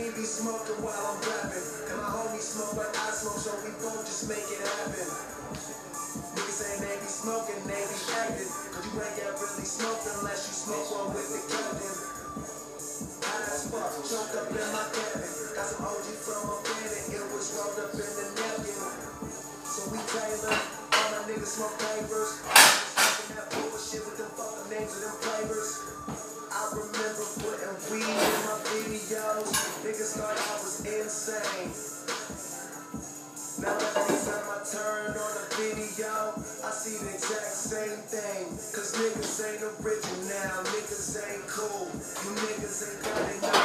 me be smoking while I'm rapping. And my homies smoke like I smoke, so we both just make it happen. Niggas say they be smoking, they be acting. Cause you ain't got really smoke unless you smoke one with the captain. High as fuck, choked up in my cabin. Got some OG from a planet, it was rolled up in the napkin. So we Taylor, all my niggas smoke papers. Smoking that bullshit with them fucking names of them flavors. I remember putting weed in my videos. Niggas thought I was insane. Now every time I turn on a video, I see the exact same thing. Cause niggas ain't original, niggas ain't cool. You niggas ain't got it now.